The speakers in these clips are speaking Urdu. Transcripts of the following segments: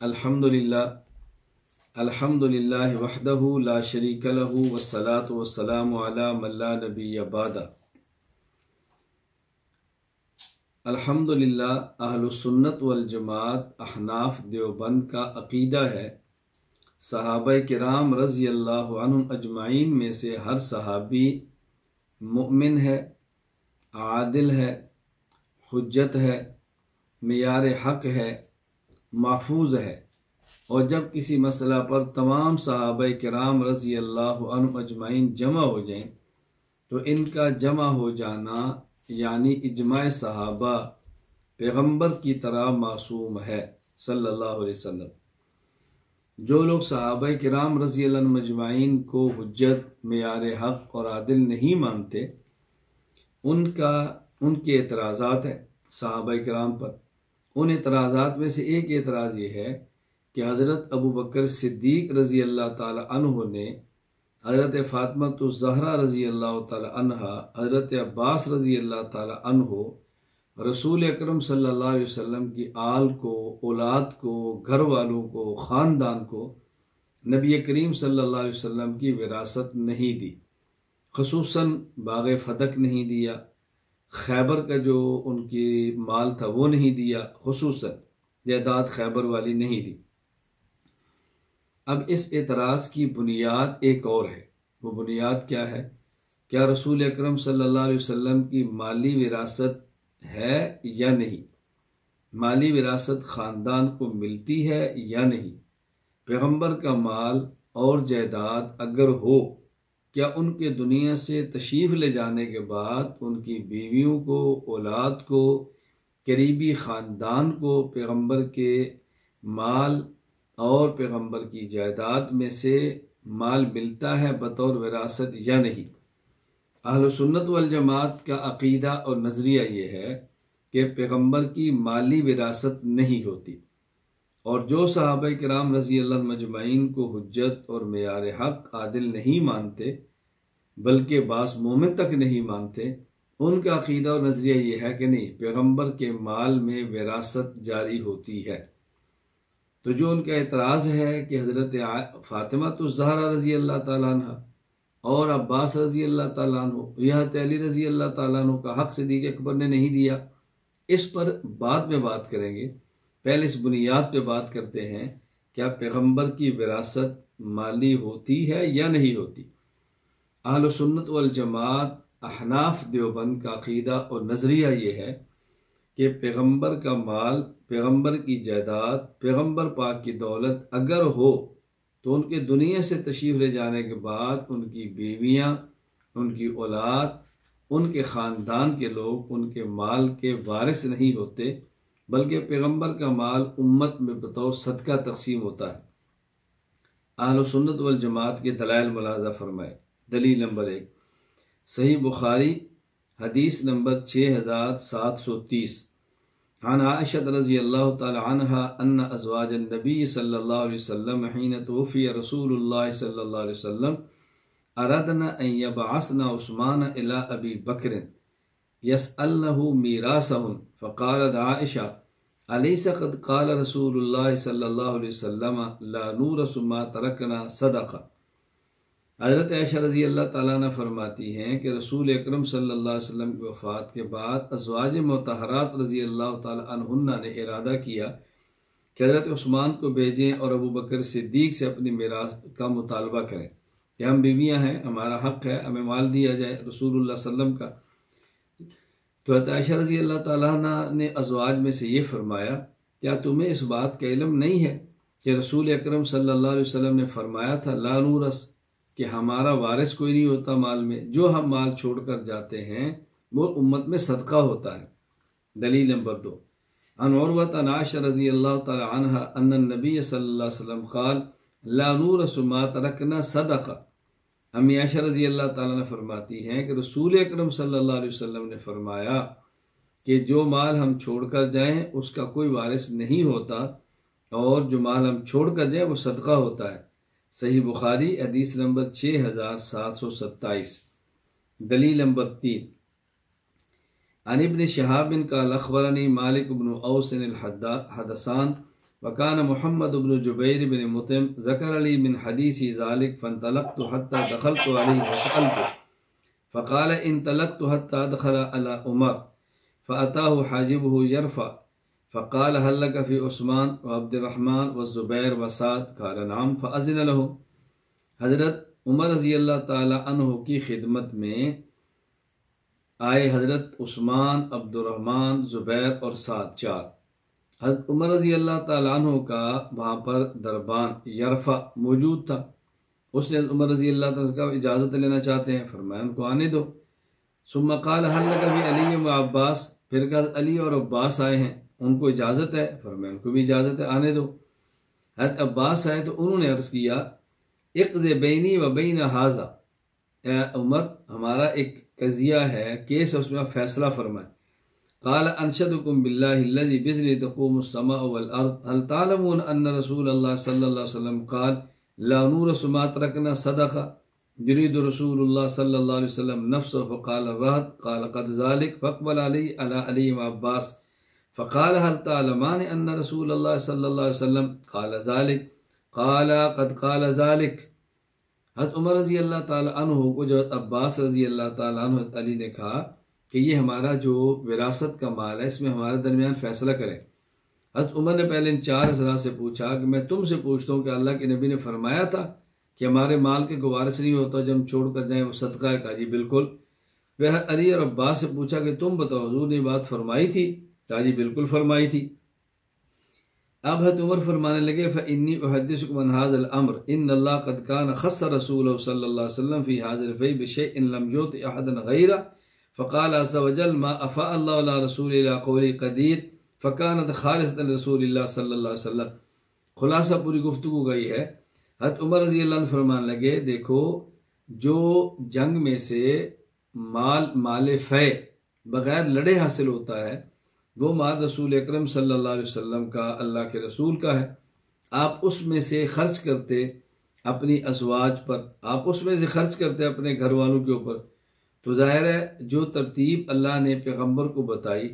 الحمدللہ وحدہ لا شریک لہ والصلاة والسلام علی من لا نبی بعد۔ الحمدللہ اہل سنت والجماعت احناف دیوبند کا عقیدہ ہے صحابہ کرام رضی اللہ عنہم اجمعین میں سے ہر صحابی مؤمن ہے، عادل ہے، حجت ہے، معیار حق ہے، محفوظ ہے، اور جب کسی مسئلہ پر تمام صحابہ کرام رضی اللہ عنہم اجمعین جمع ہو جائیں تو ان کا جمع ہو جانا یعنی اجماع صحابہ پیغمبر کی طرح معصوم ہے صلی اللہ علیہ وسلم۔ جو لوگ صحابہ کرام رضی اللہ عنہم اجمعین کو حجت، معیار حق اور عادل نہیں مانتے، ان کے اعتراضات ہیں صحابہ کرام پر۔ ان اعتراضات میں سے ایک اعتراض یہ ہے کہ حضرت ابوبکر صدیق رضی اللہ تعالی عنہ نے حضرت فاطمہ الزہرا رضی اللہ تعالی عنہا، حضرت عباس رضی اللہ تعالی عنہ رسول اکرم صلی اللہ علیہ وسلم کی آل کو، اولاد کو، گھر والوں کو، خاندان کو نبی کریم صلی اللہ علیہ وسلم کی وراثت نہیں دی، خصوصاً باغ فتح نہیں دیا، خیبر کا جو ان کی مال تھا وہ نہیں دیا، خصوصاً جائیداد خیبر والی نہیں دی۔ اب اس اعتراض کی بنیاد ایک اور ہے۔ وہ بنیاد کیا ہے؟ کیا رسول اکرم صلی اللہ علیہ وسلم کی مالی وراثت ہے یا نہیں؟ مالی وراثت خاندان کو ملتی ہے یا نہیں؟ پیغمبر کا مال اور جائیداد اگر ہو، کیا ان کے دنیا سے تشریف لے جانے کے بعد ان کی بیویوں کو، اولاد کو، قریبی خاندان کو پیغمبر کے مال اور پیغمبر کی جائیداد میں سے مال ملتا ہے بطور وراثت یا نہیں؟ اہل سنت والجماعت کا عقیدہ اور نظریہ یہ ہے کہ پیغمبر کی مالی وراثت نہیں ہوتی، اور جو صحابہ کرام رضی اللہ عنہم اجمعین کو حجت اور معیار حق عادل نہیں مانتے بلکہ بعض مومن تک نہیں مانتے، ان کا عقیدہ اور نظریہ یہ ہے کہ نہیں، پیغمبر کے مال میں وراثت جاری ہوتی ہے۔ تو جو ان کا اعتراض ہے کہ حضرت فاطمہ الزہرا رضی اللہ تعالیٰ عنہ اور عباس رضی اللہ تعالیٰ عنہ یا حضرت علی رضی اللہ تعالیٰ عنہ کا حق صدیق اکبر نے نہیں دیا، اس پر بعد میں بات کریں گے۔ پہلے اس بنیاد پہ بات کرتے ہیں کیا پیغمبر کی وراثت مالی ہوتی ہے یا نہیں ہوتی۔ اہل سنت والجماعت احناف دیوبند کا عقیدہ اور نظریہ یہ ہے کہ پیغمبر کا مال، پیغمبر کی جائیداد، پیغمبر پاک کی دولت اگر ہو تو ان کے دنیا سے تشریف لے جانے کے بعد ان کی بیویاں، ان کی اولاد، ان کے خاندان کے لوگ ان کے مال کے وارث نہیں ہوتے، بلکہ پیغمبر کا مال امت میں بطور صدقہ تقسیم ہوتا ہے۔ اہل سنت والجماعت کے دلائل ملاحظہ فرمائے۔ دلیل نمبر 1، صحیح بخاری حدیث نمبر 6730، عن عائشہ رضی اللہ تعالی عنہا ان ازواج النبی صلی اللہ علیہ وسلم حین توفی رسول اللہ صلی اللہ علیہ وسلم اردنا ان یبعثنا عثمان الى ابی بکر یسألنہ میراثہم، فقالت عائشہ الیس قد قال رسول اللہ صلی اللہ علیہ وسلم لا نورث ما ترکنا صدقہ۔ حضرت عائشہ رضی اللہ تعالیٰ عنہ فرماتی ہیں کہ رسول اکرم صلی اللہ علیہ وسلم کی وفات کے بعد ازواج مطہرات رضی اللہ تعالیٰ عنہن نے ارادہ کیا کہ حضرت عثمان کو بھیجیں اور ابوبکر صدیق سے اپنی میراث کا مطالبہ کریں کہ ہم بیویاں ہیں، ہمارا حق ہے، ہمیں مال دیا جائے رسول اللہ صلی اللہ علیہ وسلم کا۔ تو حضرت عائشہ رضی اللہ تعالیٰ عنہ نے ازواج میں سے یہ فرمایا، کیا تمہیں اس بات کا علم نہیں ہے کہ رسول اکرم صلی اللہ علیہ وسلم نے فرمایا تھا لا نورث، کہ ہمارا وارث کوئی نہیں ہوتا مال میں، جو ہم مال چھوڑ کر جاتے ہیں وہ امت میں صدقہ ہوتا ہے۔ دلیل نمبر 2، عن عروۃ عن عائشہ رضی اللہ تعالی عنہ ان النبی صلی اللہ علیہ وسلم قال لا نورث ما ترکنا صدقہ۔ امی عائشہ رضی اللہ تعالیٰ عنہ فرماتی ہیں کہ رسول اکرم صلی اللہ علیہ وسلم نے فرمایا کہ جو مال ہم چھوڑ کر جائیں اس کا کوئی وارث نہیں ہوتا، اور جو مال ہم چھوڑ کر جائیں وہ صدقہ ہوتا ہے۔ صحیح بخاری حدیث نمبر 6727۔ دلیل نمبر 3، عن ابن شہاب قال اخبرنی مالک بن اوس الحدثان وكان محمد بن جبير بن مطعم ذكر لي من حديث ذلك فانطلقت حتى دخلت عليه وسألته فقال انطلقت حتى دخل على عمر فأتاه حاجبه يرفع فقال هل لك في عثمان وعبد الرحمن والزبير وسعد قال نعم فأذن لهم. حضرت عمر رضی اللہ تعالی عنہ کی خدمت میں آئے حضرت عثمان، عبد الرحمن، زبیر اور سعد، چار. حضرت عمر رضی اللہ تعالیٰ عنہ کا وہاں پر دربان یرفع موجود تھا. اس نے عمر رضی اللہ تعالیٰ عنہ کا اجازت لینا چاہتے ہیں، فرمایا ان کو آنے دو. ثم قال هل لك في علی و عباس، پھر کہا علی اور عباس آئے ہیں، ان کو اجازت ہے؟ فرمایا ان کو بھی اجازت ہے، آنے دو. حضرت عباس آئے تو انہوں نے عرض کیا اقض بینی و بین ھذا، اے عمر ہمارا ایک قضیہ ہے، کیس ہے، اس میں آپ فیصلہ فرمائیں. قال انشدکم باللہ الذی بذلہ تقوم السماء والارض هل تعلمون ان رسول اللہ صلی اللہ علیہ وسلم قال لا نورث ما ترکنا صدقہ يريد رسول اللہ صلی اللہ علیہ وسلم نفسه فقال الرهط قال قد ذلك فاقبل علی وعباس فقال هل تعلمان ان رسول اللہ صلی اللہ علیہ وسلم قال ذلك قال قد قال ذلك. حضرت عمر رضی اللہ تعالیٰ عنہ کو جو عباس رضی اللہ تعالیٰ عنہ علی نے کہا کہ یہ ہمارا جو وراثت کا مال ہے اس میں ہمارے درمیان فیصلہ کریں. حضرت عمر نے پہلے ان چار حضرات سے پوچھا کہ میں تم سے پوچھتا ہوں کہ اللہ کے نبی نے فرمایا تھا کہ ہمارے مال کے وارث نہیں ہوتا جب ہم چھوڑ کر جائیں وہ صدقہ ہے. کہا جی بالکل. پھر علی اور عباس سے پوچھا کہ تم بتاؤ حضور نے بات فرمائی تھی؟ کہا جی بالکل فرمائی تھی. اب حضرت عمر فرمانے لگے فإنی احدثکم عن هذا الامر ان اللہ قد کان خص رسولہ صلی اللہ علیہ وسلم فی هذا الفیء بشیء لم یؤت احدا غیرہ فقال عز وجل ما افاء اللہ علی رسول الى قول قدیر فکانت خالصۃ لرسول اللہ صلی اللہ علیہ وسلم. خلاصہ پوری گفتگو گئی ہے. حضرت عمر رضی اللہ عنہ فرمان لگے دیکھو جو جنگ میں سے مال فے بغیر لڑے حاصل ہوتا ہے وہ مال رسول اکرم صلی اللہ علیہ وسلم کا، اللہ کے رسول کا ہے. آپ اس میں سے خرچ کرتے اپنی ازواج پر، آپ اس میں سے خرچ کرتے اپنے گھر والوں کے اوپر، تو ظاہر ہے جو ترتیب اللہ نے پیغمبر کو بتائی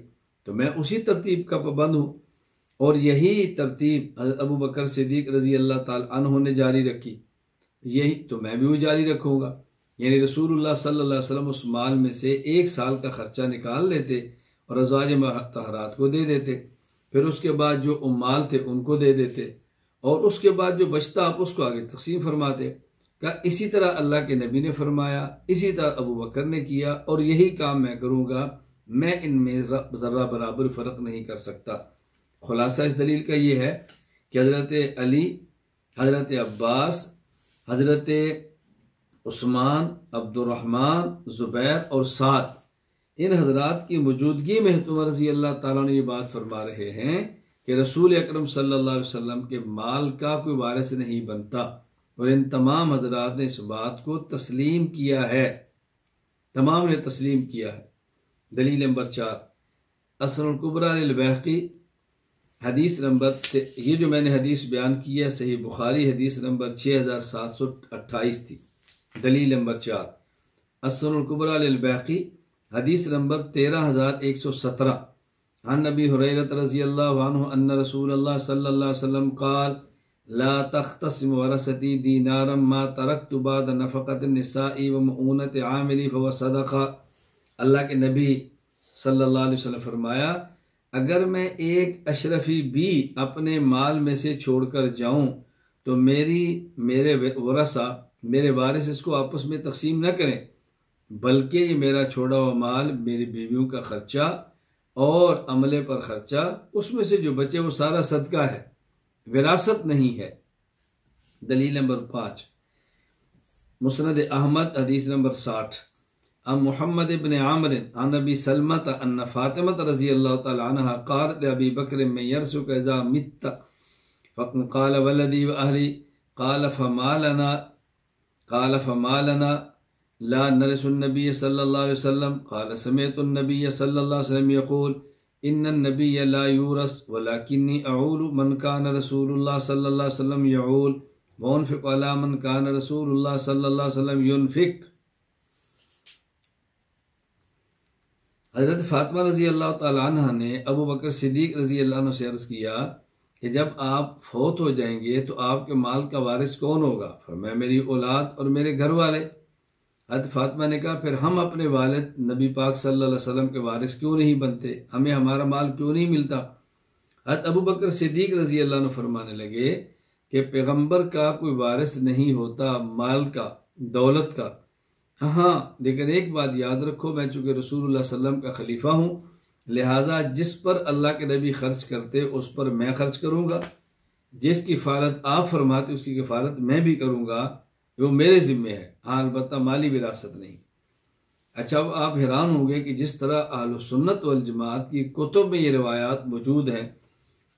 تو میں اسی ترتیب کا پابند ہوں، اور یہی ترتیب حضرت ابو بکر صدیق رضی اللہ تعالی عنہ نے جاری رکھی، یہی تو میں بھی وہ جاری رکھوں گا. یعنی رسول اللہ صلی اللہ علیہ وسلم اس مال میں سے 1 سال کا خرچہ نکال لیتے اور ازواج مطہرات کو دے دیتے، پھر اس کے بعد جو امال تھے ان کو دے دیتے، اور اس کے بعد جو بچتا آپ اس کو آگے تقسیم فرماتے. کہ اسی طرح اللہ کے نبی نے فرمایا، اسی طرح ابو بکر نے کیا، اور یہی کام میں کروں گا، میں ان میں ذرہ برابر فرق نہیں کر سکتا. خلاصہ اس دلیل کا یہ ہے کہ حضرت علی، حضرت عباس، حضرت عثمان، عبد الرحمن، زبیر اور سعد، ان حضرات کی موجودگی میں حضرت عمر رضی اللہ تعالیٰ نے یہ بات فرما رہے ہیں کہ رسول اکرم صلی اللہ علیہ وسلم کے مال کا کوئی وارث نہیں بنتا، اور ان تمام حضرات نے اس بات کو تسلیم کیا ہے، تمام نے تسلیم کیا ہے. دلیل نمبر 4 السنن الکبری للبیہقی، حدیث نمبر، یہ جو میں نے حدیث بیان کی ہے صحیح بخاری حدیث نمبر 6728 تھی. دلیل نمبر 4 السنن الکبری للبیہقی حدیث نمبر 13117 عن نبی ہریرہ رضی اللہ عنہ ان رسول اللہ صلی اللہ علیہ وسلم قال لا تختصم ورثتی دینارا ما ترکت بعد نفقت النساء ومعونت عاملی فهو صدقہ. اللہ کے نبی صلی اللہ علیہ وسلم فرمایا اگر میں ایک اشرفی بھی اپنے مال میں سے چھوڑ کر جاؤں تو میرے ورثہ، میرے وارث اس کو آپس میں تقسیم نہ کریں، بلکہ یہ میرا چھوڑا ہوا مال میری بیویوں کا خرچہ اور عملے پر خرچہ، اس میں سے جو بچے وہ سارا صدقہ ہے، وراثت نہیں ہے. دلیل نمبر 5 مسند احمد حدیث نمبر 60 عن محمد بن عامر عن ابی سلمۃ ان فاطمۃ رضی اللہ تعالی عنہا قالت لابی بکر من یرثک اذا مت فقال ولدی واہلی قال فما لنا لا نرث النبی صلی اللہ علیہ وسلم قال سمعت النبی صلی اللہ علیہ وسلم یقول ان النبی لا یورث ولکنی اعول من کان رسول اللہ صلی اللہ علیہ وسلم یعول وانفق علی من کان رسول اللہ صلی اللہ علیہ وسلم ینفق. حضرت فاطمہ رضی اللہ تعالی عنہ نے ابو بکر صدیق رضی اللہ عنہ سے عرض کیا کہ جب آپ فوت ہو جائیں گے تو آپ کے مال کا وارث کون ہوگا؟ فرمایا میری اولاد اور میرے گھر والے۔ حضرت فاطمہ نے کہا پھر ہم اپنے والد نبی پاک صلی اللہ علیہ وسلم کے وارث کیوں نہیں بنتے؟ ہمیں ہمارا مال کیوں نہیں ملتا؟ حضرت ابو بکر صدیق رضی اللہ عنہ فرمانے لگے کہ پیغمبر کا کوئی وارث نہیں ہوتا مال کا، دولت کا۔ ہاں لیکن ایک بات یاد رکھو، میں چونکہ رسول اللہ صلی اللہ علیہ وسلم کا خلیفہ ہوں، لہٰذا جس پر اللہ کے نبی خرچ کرتے اس پر میں خرچ کروں گا، جس کی کفالت آپ فرماتے اس کی کفالت میں بھی کروں گا، وہ میرے ذمے ہے، ہاں البتہ مالی وراثت نہیں۔ اچھا اب آپ حیران ہوں گے کہ جس طرح اہل سنت والجماعت کی کتب میں یہ روایات موجود ہیں،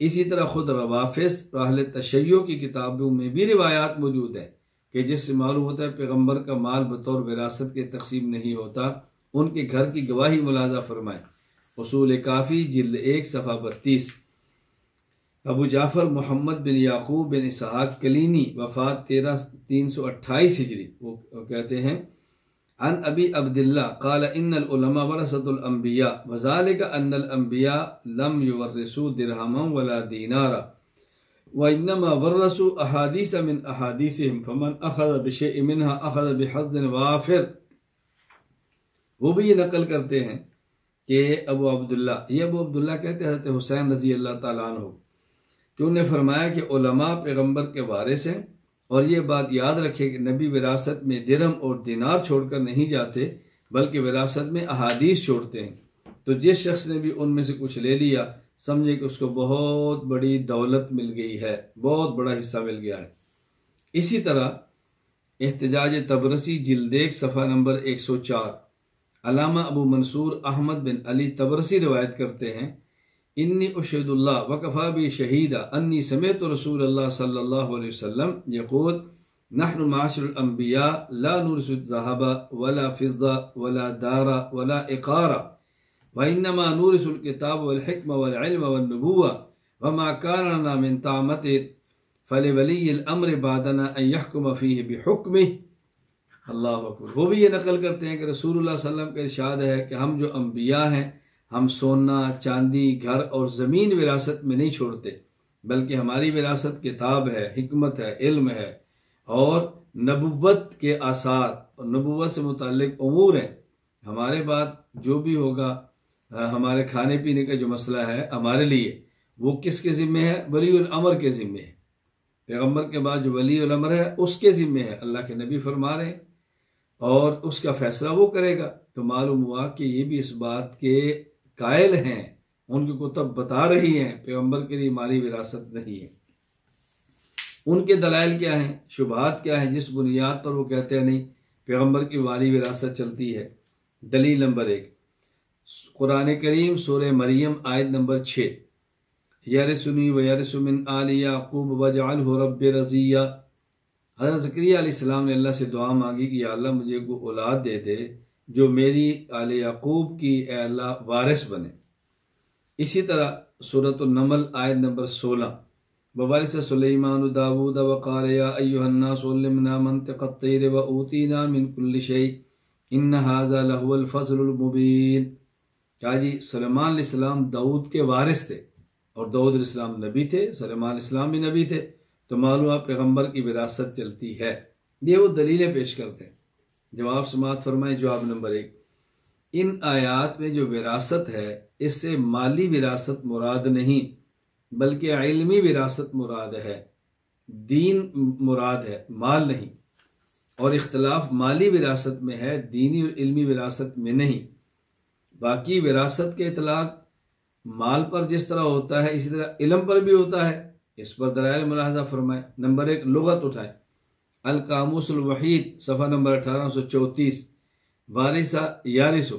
اسی طرح خود روافض اور اہل تشیع کی کتابوں میں بھی روایات موجود ہیں کہ جس سے معلوم ہوتا ہے پیغمبر کا مال بطور وراثت کے تقسیم نہیں ہوتا۔ ان کے گھر کی گواہی ملاحظہ فرمائیں، اصول کافی جلد 1 صفحہ 32۔ ابو جعفر محمد بن یعقوب بن اسحاق کلینی، وفات 1328 ہجری، وہ کہتے ہیں عن ابی عبداللہ قال ان العلماء ورثۃ الانبیاء وذلك ان الانبیاء لم یورثوا درہما ولا دینارا وانما ورثوا احادیث من احادیثهم فمن اخذ بشیء منها اخذ بحظ وافر۔ وہ بھی یہ نقل کرتے ہیں کہ ابو عبداللہ، یہ ابو عبداللہ کہتے ہیں حضرت حسین رضی اللہ تعالیٰ عنہ، کہ انہوں نے فرمایا کہ علماء پیغمبر کے وارث ہیں، اور یہ بات یاد رکھے کہ نبی وراثت میں درہم اور دینار چھوڑ کر نہیں جاتے بلکہ وراثت میں احادیث چھوڑتے ہیں۔ تو جس شخص نے بھی ان میں سے کچھ لے لیا سمجھے کہ اس کو بہت بڑی دولت مل گئی ہے، بہت بڑا حصہ مل گیا ہے۔ اسی طرح احتجاج تبرسی جلد 1 صفحہ نمبر 104، علامہ ابو منصور احمد بن علی تبرسی روایت کرتے ہیں انی اشہد اللہ وکفا بی شہیدہ انی سمعت رسول اللہ صلی اللہ علیہ وسلم یقول نحن معاشر الانبیاء لا نورث الذهب ولا فضة ولا دار ولا عقار وانما نورث الكتاب والحکمة والعلم والنبوة وما كان لنا من طاعة فلولی الامر بعدنا ان يحكم فيه بحکمه۔ اللہ اکبر۔ وہ بھی یہ نقل کرتے ہیں کہ رسول اللہ صلی اللہ علیہ وسلم کا ارشاد ہے کہ ہم جو انبیاء ہیں ہم سونا چاندی گھر اور زمین وراثت میں نہیں چھوڑتے بلکہ ہماری وراثت کتاب ہے، حکمت ہے، علم ہے اور نبوت کے آثار اور نبوت سے متعلق امور ہیں۔ ہمارے بعد جو بھی ہوگا ہمارے کھانے پینے کا جو مسئلہ ہے ہمارے لیے، وہ کس کے ذمے ہے؟ ولی الامر کے ذمے ہے۔ پیغمبر کے بعد جو ولی الامر ہے اس کے ذمے ہے، اللہ کے نبی فرما رہے ہیں، اور اس کا فیصلہ وہ کرے گا۔ تو معلوم ہوا کہ یہ بھی اس بات کے قائل ہیں، ان کی کتب بتا رہی ہیں پیغمبر کے لیے مالی وراثت نہیں ہے۔ ان کے دلائل کیا ہیں، شبہات کیا ہیں جس بنیاد پر وہ کہتے ہیں نہیں پیغمبر کی مالی وراثت چلتی ہے؟ دلیل نمبر 1، قرآن کریم سورہ مریم آیت نمبر 6، یرثنی ویرث من آل یعقوب واجعلہ رب رضیہ۔ حضرت زکریا علیہ السلام نے اللہ سے دعا مانگی کہ یا اللہ مجھے کو اولاد دے دے جو میری آل یعقوب کی اے اللہ وارث بنے۔ اسی طرح سورۃ النمل آیت نمبر 16، وورث سلیمان داود وقال یا ایھا الناس علمنا منطق الطیر واوتینا من کل شیء ان ھذا لہو الفضل المبین۔ کیا جی سلیمان علیہ السلام داؤد کے وارث تھے، اور داؤد علیہ السلام نبی تھے، سلیمان علیہ السلام بھی نبی تھے، تو معلوم پیغمبر کی وراثت چلتی ہے۔ یہ وہ دلیلیں پیش کرتے ہیں۔ جواب سماعت فرمائیں۔ جواب نمبر 1، ان آیات میں جو وراثت ہے اس سے مالی وراثت مراد نہیں بلکہ علمی وراثت مراد ہے، دین مراد ہے، مال نہیں، اور اختلاف مالی وراثت میں ہے، دینی اور علمی وراثت میں نہیں۔ باقی وراثت کے اطلاق مال پر جس طرح ہوتا ہے اسی طرح علم پر بھی ہوتا ہے، اس پر دلائل ملاحظہ فرمائیں۔ نمبر 1 لغت اٹھائیں، القاموس الوحید صفحہ نمبر 1834، وارثہ یارثو،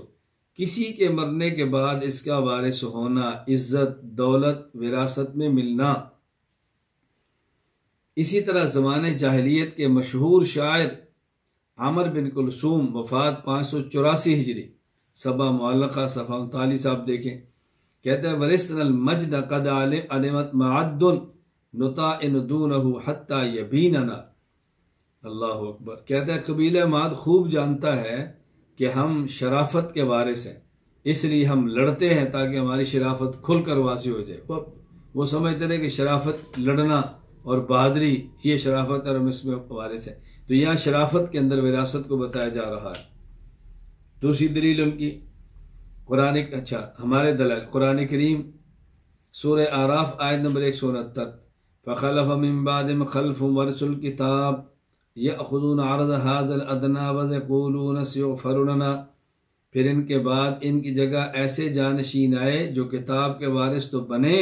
کسی کے مرنے کے بعد اس کا وارث ہونا، عزت دولت وراثت میں ملنا۔ اسی طرح زمانے جاہلیت کے مشہور شاعر عامر بن کلثوم، وفات 584 ہجری، سبا معلقہ صفحہ 39 آپ دیکھیں، کہتے ہیں ورثنا المجد قد علمت معد نطائن دونہ حتی یبیننا۔ اللہ اکبر۔ کہتا ہے قبیلہ ماد خوب جانتا ہے کہ ہم شرافت کے وارث ہیں، اس لیے ہم لڑتے ہیں تاکہ ہماری شرافت کھل کر واضح ہو جائے۔ وہ سمجھتے رہے کہ شرافت لڑنا اور بہادری یہ شرافت اور اس میں وارث ہے، تو یہاں شرافت کے اندر وراثت کو بتایا جا رہا ہے۔ دوسری دلیل ان کی ہمارے دلائل قرآن کریم سورہ اعراف آیت نمبر 169، فخلف من بعدهم خلف ورثوا الكتاب یأخذون عرض هذا الادنى ويقولون سيغفر لنا، پھر ان کے بعد ان کی جگہ ایسے جانشین آئے جو کتاب کے وارث تو بنے،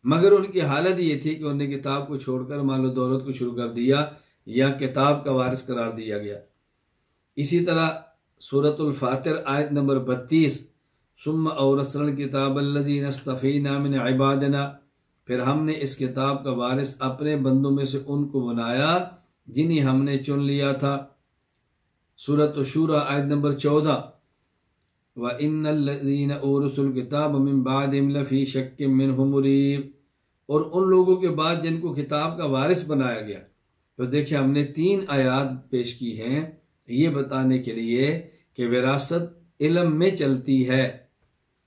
مگر ان کی حالت یہ تھی کہ انہوں نے کتاب کو چھوڑ کر مال و دولت کو شروع کر دیا یا کتاب کا وارث قرار دیا گیا۔ اسی طرح سورۃ الفاتر آیت نمبر 32، ثم اورثنا الکتاب الذین اصطفینا من عبادنا، پھر ہم نے اس کتاب کا وارث اپنے بندوں میں سے ان کو بنایا جنہیں ہم نے چن لیا تھا۔ سورۃ الشورى آیت نمبر 14، وَإِنَّ الَّذِينَ أُورِثُوا الْكِتَابَ مِن بَعْدِهِمْ لَفِي شَكٍّ مِّنْهُ مُرِيبٍ، اور ان لوگوں کے بعد جن کو کتاب کا وارث بنایا گیا۔ تو دیکھیں ہم نے 3 آیات پیش کی ہیں یہ بتانے کے لیے کہ وراثت علم میں چلتی ہے،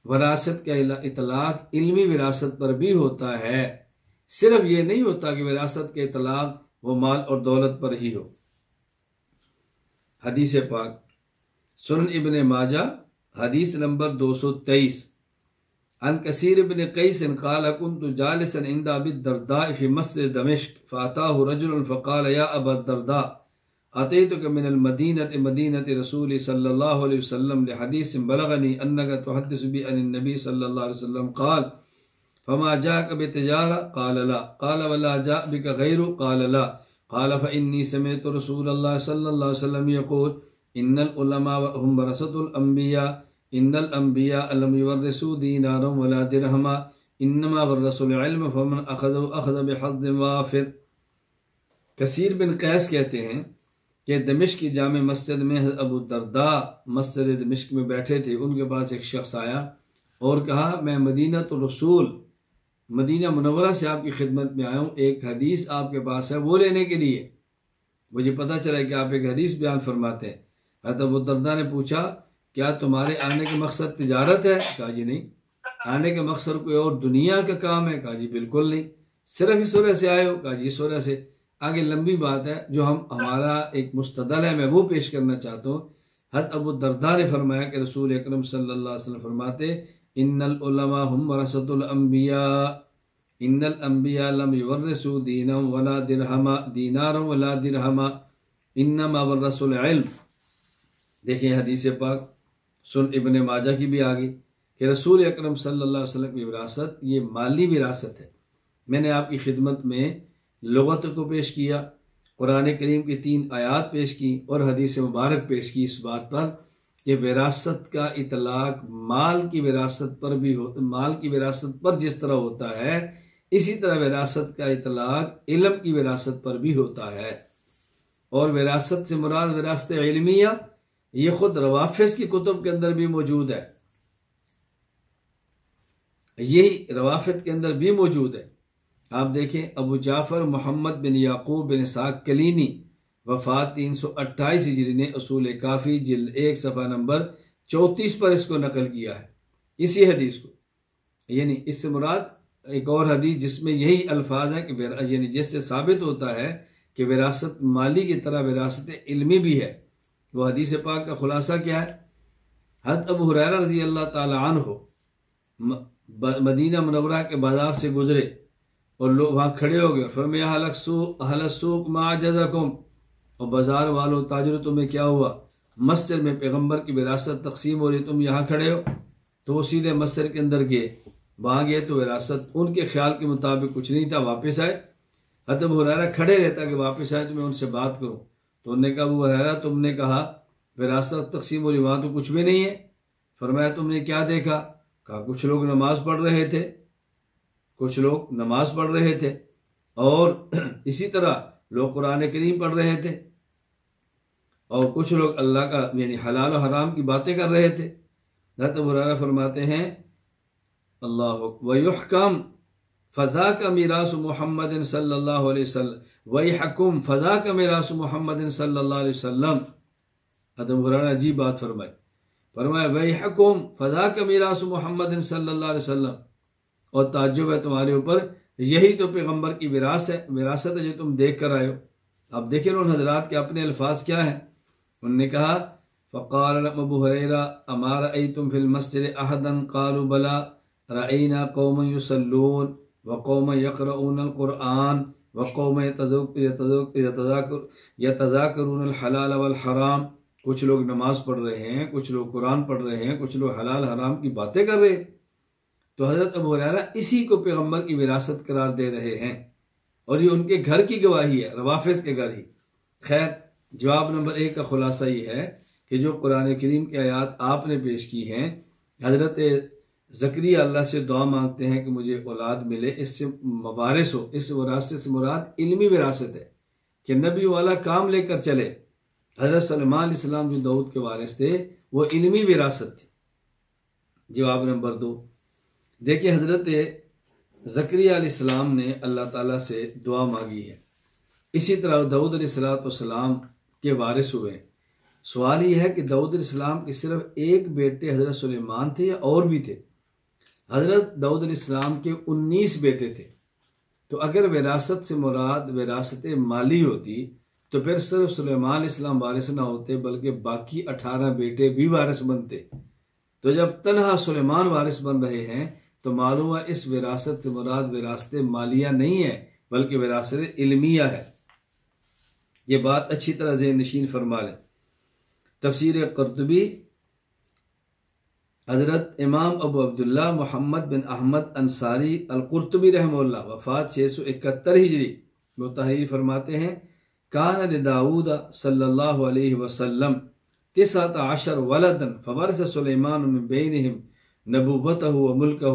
وراثت کا اطلاق علمی وراثت پر بھی ہوتا ہے، صرف یہ نہیں ہوتا کہ وراثت کا اطلاق وہ مال اور دولت پر ہی ہو۔ حدیث پاک سنن ابن ماجہ حدیث نمبر 223، عن کثیر بن قیس قال كنت جالسا عند ابي الدرداء في مسجد دمشق فاتاه رجل فقال يا ابا الدرداء اتيتك من المدينه مدينه رسول صلى الله عليه وسلم لحديث بلغني انك تحدث بي عن النبي صلى الله عليه وسلم قال فما جاءك بتجاره قال لا قال ولا جاء بك غيره قال لا قال فاني سمعت رسول الله صلى الله عليه وسلم يقول ان العلماء هم ورثة الانبیاء ان الانبیاء لم يورثوا دینارا ولا درہما انما ورثوا العلم فمن اخذه اخذ بحظ وافر۔ کثیر بن قیس کہتے ہیں کہ دمشق کی جامع مسجد میں حضرت ابو الدرداء مسجد دمشق میں بیٹھے تھے، ان کے پاس ایک شخص آیا اور کہا میں مدینہ الرسول مدینہ منورہ سے آپ کی خدمت میں آیا ہوں، ایک حدیث آپ کے پاس ہے وہ لینے کے لیے، مجھے پتہ چلا کہ آپ ایک حدیث بیان فرماتے ہیں۔ حضرت ابو الدرداء نے پوچھا کیا تمہارے آنے کا مقصد تجارت ہے؟ کہا جی نہیں۔ آنے کا مقصد کوئی اور دنیا کا کام ہے؟ کہا جی بالکل نہیں۔ صرف اس وجہ سے آئے ہو؟ کہا جی اس وجہ سے۔ آگے لمبی بات ہے جو ہمارا ایک مستدل ہے میں وہ پیش کرنا چاہتا ہوں۔ حضرت ابو الدرداء نے فرمایا کہ رسول اکرم صلی اللہ علیہ وسلم فرماتے ان العلماء هم ورثة الانبیاء ان الانبیاء لم یورثوا دینارا ولا درہما انما ورثوا العلم۔ دیکھیں حدیث پاک سن ابن ماجہ کی بھی آگئی کہ رسول اکرم صلی اللہ علیہ وسلم کی وراثت یہ مالی وراثت ہے۔ میں نے آپ کی خدمت میں لغت کو پیش کیا، قرآن کریم کی 3 آیات پیش کی اور حدیث مبارک پیش کی اس بات پر کہ وراثت کا اطلاق مال کی وراثت پر بھی مال کی وراثت پر جس طرح ہوتا ہے اسی طرح وراثت کا اطلاق علم کی وراثت پر بھی ہوتا ہے۔ اور وراثت سے مراد وراثت علمیہ یہ خود روافظ کی کتب کے اندر بھی موجود ہے، یہی روافظ کے اندر بھی موجود ہے۔ آپ دیکھیں ابو جعفر محمد بن یعقوب بن اسحاق کلینی وفات 328 ہجری نے اصول کافی جلد 1 صفحہ نمبر 34 پر اس کو نقل کیا ہے، اسی حدیث کو، یعنی اس سے مراد ایک اور حدیث جس میں یہی الفاظ ہیں کہ یعنی جس سے ثابت ہوتا ہے کہ وراثت مالی کی طرح وراثت علمی بھی ہے۔ وہ حدیث پاک کا خلاصہ کیا ہے؟ حضرت ابو ہریرہ رضی اللہ تعالی عنہ مدینہ منورہ کے بازار سے گزرے اور لوگ وہاں کھڑے ہو گئے، فرمایا اہل السوق ما اعجزکم، اور بازار والوں تاجروں تمہیں کیا ہوا؟ مسجد میں پیغمبر کی وراثت تقسیم ہو رہی، تم یہاں کھڑے ہو؟ تو وہ سیدھے مسجد کے اندر گئے، وہاں گئے تو وراثت ان کے خیال کے مطابق کچھ نہیں تھا، واپس آئے۔ حضرت ابو ہریرہ کھڑے رہتا کہ واپس آئے تو میں ان سے بات کروں، تو انہوں نے کہا ابو ہریرہ تم نے کہا وراثت تقسیم ہو رہی، وہاں تو کچھ بھی نہیں ہے۔ فرمایا تم نے کیا دیکھا؟ کہا کچھ لوگ نماز پڑھ رہے تھے، کچھ لوگ نماز پڑھ رہے تھے اور اسی طرح لوگ قرآن کریم پڑھ رہے تھے، اور کچھ لوگ اللہ کا یعنی حلال و حرام کی باتیں کر رہے تھے۔ حضرت ابو ہریرہ فرماتے ہیں اللہ وَيُحْكَمْ فَذَاكَ مِيرَاثُ مُحَمَّدٍ صلی اللہ علیہ وسلم وَيْحَكُمْ فَذَاكَ مِيرَاثُ مُحَمَّدٍ صلی اللہ علیہ وسلم۔ حضرت ابو ہریرہ نے عجیب بات فرمایا وَيْحَكُمْ فَذَاكَ مِيرَاثُ مُحَمَّدٍ صلی اللہ علیہ وسلم، اور تعجب ہے تمہارے اوپر، یہی تو پیغمبر کی وراثت ہے جو تم دیکھ کر آئے ہو۔ اب دیکھیں ان حضرات کے اپنے الفاظ کیا ہیں۔ انہوں نے کہا فقال ابو ہریرہ اما رأیتم فی المسجد احدا قالوا بلا رأینا قوما یصلون وقوما یقرؤون القرآن وقوما یتذاکرون الحلال والحرام۔ کچھ لوگ نماز پڑھ رہے ہیں، کچھ لوگ قرآن پڑھ رہے ہیں، کچھ لوگ حلال حرام کی باتیں کر رہے ہیں۔ تو حضرت ابو ہریرہ اسی کو پیغمبر کی وراثت قرار دے رہے ہیں، اور یہ ان کے گھر کی گواہی ہے، روافظ کے گھر ہی۔ خیر، جواب نمبر 1 کا خلاصہ یہ ہے کہ جو قرآن کریم کی آیات آپ نے پیش کی ہیں، حضرت زکریا اللہ سے دعا مانگتے ہیں کہ مجھے اولاد ملے، اس سے وارث ہو۔ اس وراثت سے مراد علمی وراثت ہے کہ نبی والا کام لے کر چلے۔ حضرت سلیمان علیہ السلام جو داؤد کے وارث تھے، وہ علمی وراثت تھی۔ جواب نمبر 2، دیکھیں حضرت زکریا علیہ السلام نے اللہ تعالیٰ سے دعا مانگی ہے، اسی طرح داؤد علیہ السلام کے وارث ہوئے۔ سوال یہ ہے کہ داؤد علیہ السلام کے صرف ایک بیٹے حضرت سلیمان تھے یا اور بھی تھے؟ حضرت داؤد علیہ السلام کے 19 بیٹے تھے۔ تو اگر وراثت سے مراد وراثت مالی ہوتی تو پھر صرف سلیمان علیہ السلام وارث نہ ہوتے، بلکہ باقی 18 بیٹے بھی وارث بنتے۔ تو جب تنہا سلیمان وارث بن رہے ہیں تو معلوم ہے اس وراثت سے مراد وراثت مالیہ نہیں ہے، بلکہ وراثت علمیہ ہے۔ یہ بات اچھی طرح ذہن نشین فرما لیں۔ تفسیر قرطبی، حضرت امام ابو عبداللہ محمد بن احمد انصاری القرطبی رحمہ اللہ، وفات 671 ہجری، وہ تحریر فرماتے ہیں کان لداؤد صلی اللہ علیہ وسلم 19 ولدا فورث سلیمان من بینہم نبوتہ وملکہ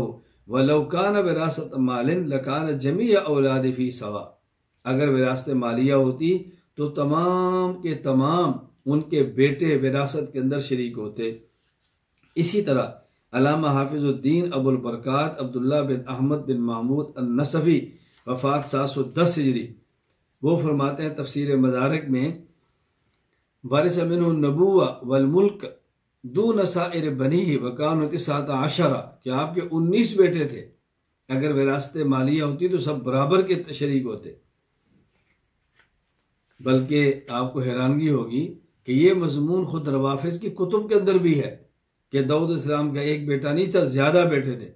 ولو کان وراثت مال لکان جمیع اولاد فی سوا۔ اگر وراثت مالیہ ہوتی تو تمام کے تمام ان کے بیٹے وراثت کے اندر شریک ہوتے۔ اسی طرح علامہ حافظ الدین ابو البرکات عبداللہ بن احمد بن محمود النصفی، وفات 710 ہجری، وہ فرماتے ہیں تفسیر مدارک میں وارث منہ النبوہ والملک دون سائر بنیہ وکانوا 19 کہ آپ کے 19 بیٹے تھے، اگر وراثت مالیہ ہوتی تو سب برابر کے شریک ہوتے۔ بلکہ آپ کو حیرانگی ہوگی کہ یہ مضمون خود روافظ کی کتب کے اندر بھی ہے کہ داؤد علیہ السلام کا ایک بیٹا نہیں تھا، زیادہ بیٹے تھے۔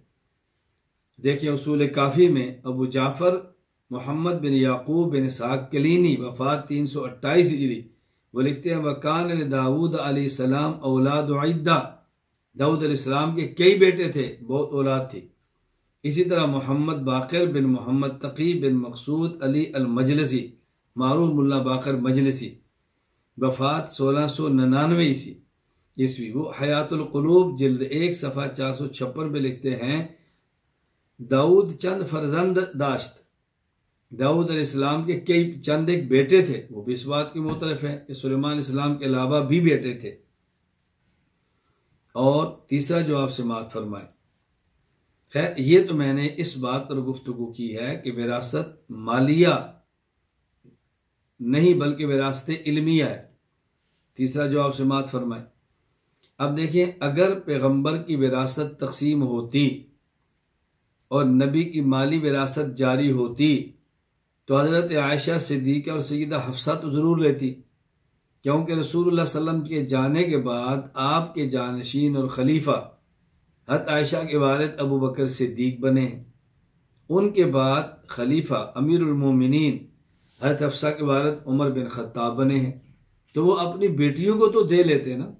دیکھیں اصول کافی میں ابو جعفر محمد بن یعقوب بن اسحاق کلینی، وفات 328 ہجری، وہ لکھتے ہیں وَكَانَ لِدَاوُودَ علیہ السلام اولاد عدہ، داؤد علیہ السلام کے کئی بیٹے تھے، بہت اولاد تھی۔ اسی طرح محمد باقر بن محمد تقی بن مقصود علی المجلسی، معروف ملا باقر مجلسی، وفات 1699 عیسوی، وہ حیات القلوب جلد 1 صفحہ 456 میں لکھتے ہیں داؤد چند فرزند داشت، داؤد علیہ السلام کے کئی چند ایک بیٹے تھے، وہ بھی اس بات کی معترف ہے کہ سلیمان علیہ السلام کے علاوہ بھی بیٹے تھے۔ اور تیسرا جو آپ سماعت فرمائے، خیر یہ تو میں نے اس بات پر گفتگو کی ہے کہ وراثت مالیہ نہیں بلکہ وراثت علمیہ ہے۔ تیسرا جو آپ سماعت فرمائے، اب دیکھیں اگر پیغمبر کی وراثت تقسیم ہوتی اور نبی کی مالی وراثت جاری ہوتی تو حضرت عائشہ صدیقہ اور سیدہ حفصہ تو ضرور لیتی، کیونکہ رسول اللہ صلی اللہ علیہ وسلم کے جانے کے بعد آپ کے جانشین اور خلیفہ حضرت عائشہ کے والد ابو بکر صدیق بنے ہیں، ان کے بعد خلیفہ امیر المومنین حضرت حفصہ کے والد عمر بن خطاب بنے ہیں، تو وہ اپنی بیٹیوں کو تو دے لیتے نا۔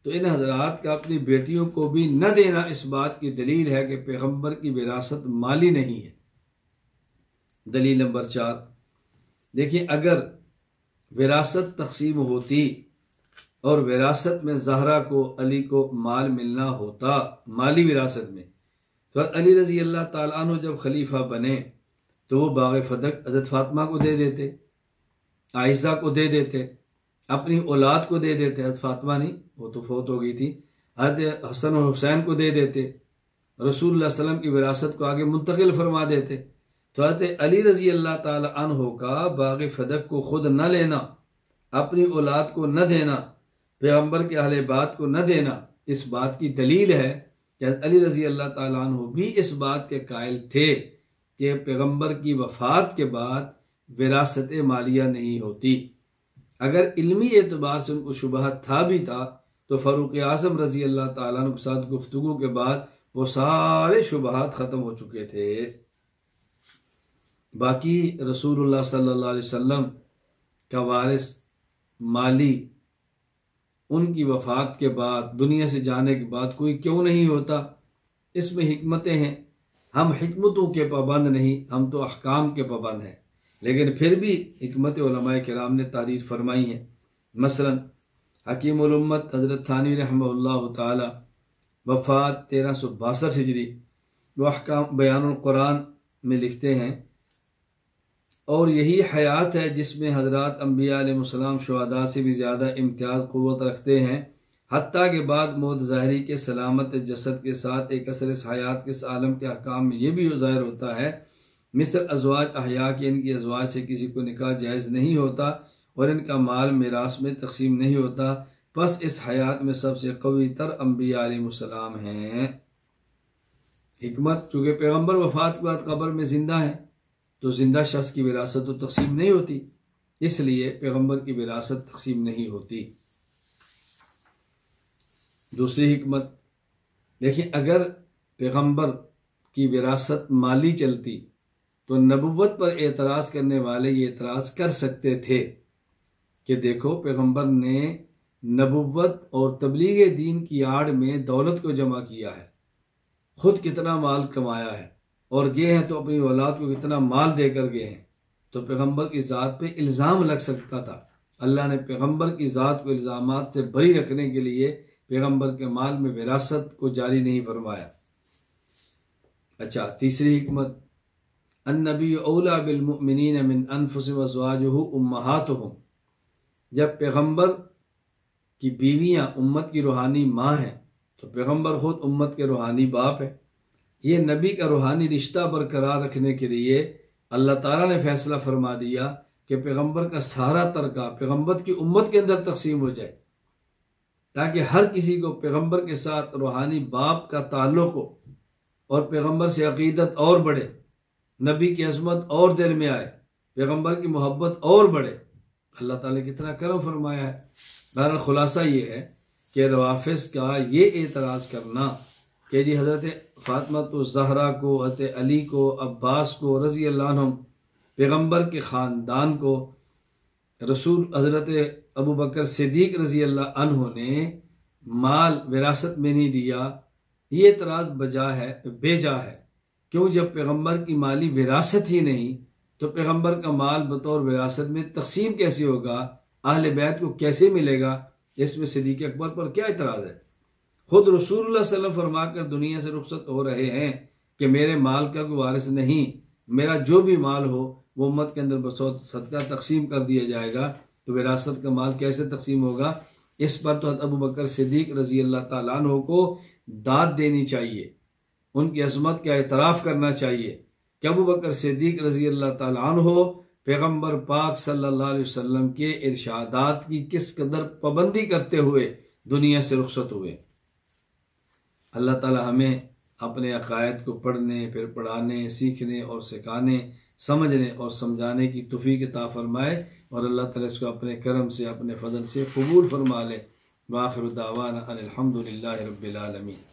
تو ان حضرات کا اپنی بیٹیوں کو بھی نہ دینا اس بات کی دلیل ہے کہ پیغمبر کی وراثت مالی نہیں ہے۔ دلیل نمبر 4، دیکھیں اگر وراثت تقسیم ہوتی اور وراثت میں زہرا کو علی کو مال ملنا ہوتا مالی وراثت میں، تو علی رضی اللہ تعالیٰ عنہ جب خلیفہ بنے تو وہ باغ فدق حضرت فاطمہ کو دے دیتے، عائشہ کو دے دیتے، اپنی اولاد کو دے دیتے، حضرت فاطمہ نہیں، وہ تو فوت ہو گئی تھی، حضرت حسن و حسین کو دے دیتے، رسول اللہ صلی اللہ علیہ وسلم کی وراثت کو آگے منتقل فرما دیتے۔ تو حضرت علی رضی اللہ تعالی عنہ کا باغ فدق کو خود نہ لینا، اپنی اولاد کو نہ دینا، پیغمبر کے اہل بیت کو نہ دینا، اس بات کی دلیل ہے کہ علی رضی اللہ تعالیٰ عنہ بھی اس بات کے قائل تھے کہ پیغمبر کی وفات کے بعد وراثت مالیہ نہیں ہوتی۔ اگر علمی اعتبار سے ان کو شبہ تھا بھی تھا تو فاروق اعظم رضی اللہ تعالیٰ عنہ کے ساتھ گفتگو کے بعد وہ سارے شبہات ختم ہو چکے تھے۔ باقی رسول اللہ صلی اللہ علیہ وسلم کا وارث مالی ان کی وفات کے بعد، دنیا سے جانے کے بعد کوئی کیوں نہیں ہوتا؟ اس میں حکمتیں ہیں۔ ہم حکمتوں کے پابند نہیں، ہم تو احکام کے پابند ہیں، لیکن پھر بھی حکمت علماء کرام نے تعریف فرمائی ہیں۔ مثلا حکیم الامت حضرت تھانوی رحمہ اللہ تعالی وفات 1362 ہجری، وہ احکام بیان القرآن میں لکھتے ہیں، اور یہی حیات ہے جس میں حضرات انبیاء علیہ السلام شہداء سے بھی زیادہ امتیاز قوت رکھتے ہیں، حتیٰ کہ بعد موت ظاہری کے سلامت جسد کے ساتھ ایک اثر اس حیات کے اس عالم کے احکام میں یہ بھی ظاہر ہوتا ہے، مثل ازواج احیاء کہ ان کی ازواج سے کسی کو نکاح جائز نہیں ہوتا اور ان کا مال میراث میں تقسیم نہیں ہوتا، پس اس حیات میں سب سے قوی تر انبیاء علیہ السلام ہیں۔ حکمت، چونکہ پیغمبر وفات کے بعد قبر میں زندہ ہیں تو زندہ شخص کی وراثت تو تقسیم نہیں ہوتی، اس لیے پیغمبر کی وراثت تقسیم نہیں ہوتی۔ دوسری حکمت دیکھیں، اگر پیغمبر کی وراثت مالی چلتی تو نبوت پر اعتراض کرنے والے یہ اعتراض کر سکتے تھے کہ دیکھو پیغمبر نے نبوت اور تبلیغ دین کی آڑ میں دولت کو جمع کیا ہے، خود کتنا مال کمایا ہے، اور گئے ہیں تو اپنی اولاد کو کتنا مال دے کر گئے ہیں، تو پیغمبر کی ذات پہ الزام لگ سکتا تھا۔ اللہ نے پیغمبر کی ذات کو الزامات سے بری رکھنے کے لیے پیغمبر کے مال میں وراثت کو جاری نہیں فرمایا۔ اچھا، تیسری حکمت، النبی اولا بالمؤمنین من انفسهم وازواجہ امہاتہم، جب پیغمبر کی بیویاں امت کی روحانی ماں ہیں تو پیغمبر خود امت کے روحانی باپ ہے۔ یہ نبی کا روحانی رشتہ برقرار رکھنے کے لیے اللہ تعالیٰ نے فیصلہ فرما دیا کہ پیغمبر کا سارا ترکہ پیغمبر کی امت کے اندر تقسیم ہو جائے، تاکہ ہر کسی کو پیغمبر کے ساتھ روحانی باپ کا تعلق ہو اور پیغمبر سے عقیدت اور بڑھے، نبی کی عظمت اور دل میں آئے، پیغمبر کی محبت اور بڑھے۔ اللہ تعالیٰ نے کتنا کرم فرمایا ہے۔ بہرحال خلاصہ یہ ہے کہ روافض کا یہ اعتراض کرنا کہ جی حضرت فاطمہ الزہرا کو، حضرت علی کو، عباس کو رضی اللہ عنہم، پیغمبر کے خاندان کو رسول حضرت ابو بکر صدیق رضی اللہ عنہ نے مال وراثت میں نہیں دیا، یہ اعتراض بے جا ہے۔ کیوں؟ جب پیغمبر کی مالی وراثت ہی نہیں تو پیغمبر کا مال بطور وراثت میں تقسیم کیسے ہوگا؟ اہل بیت کو کیسے ملے گا؟ اس میں صدیق اکبر پر کیا اعتراض ہے؟ خود رسول اللہ صلی اللہ علیہ وسلم فرما کر دنیا سے رخصت ہو رہے ہیں کہ میرے مال کا کوئی وارث نہیں، میرا جو بھی مال ہو وہ امت کے اندر بصوت صدقہ تقسیم کر دیا جائے گا، تو وراثت کا مال کیسے تقسیم ہوگا؟ اس پر تو ابو بکر صدیق رضی اللہ تعالیٰ عنہ کو داد دینی چاہیے، ان کی عظمت کا اعتراف کرنا چاہیے کہ ابو بکر صدیق رضی اللہ تعالیٰ عنہ پیغمبر پاک صلی اللہ علیہ وسلم کے ارشادات کی کس قدر پابندی کرتے ہوئے دنیا سے رخصت ہوئے۔ اللہ تعالیٰ ہمیں اپنے عقائد کو پڑھنے، پھر پڑھانے، سیکھنے اور سکھانے، سمجھنے اور سمجھانے کی توفیق عطا فرمائے، اور اللہ تعالیٰ اس کو اپنے کرم سے، اپنے فضل سے قبول فرما لے۔ وآخر دعوانا ان الحمد للہ رب العالمین۔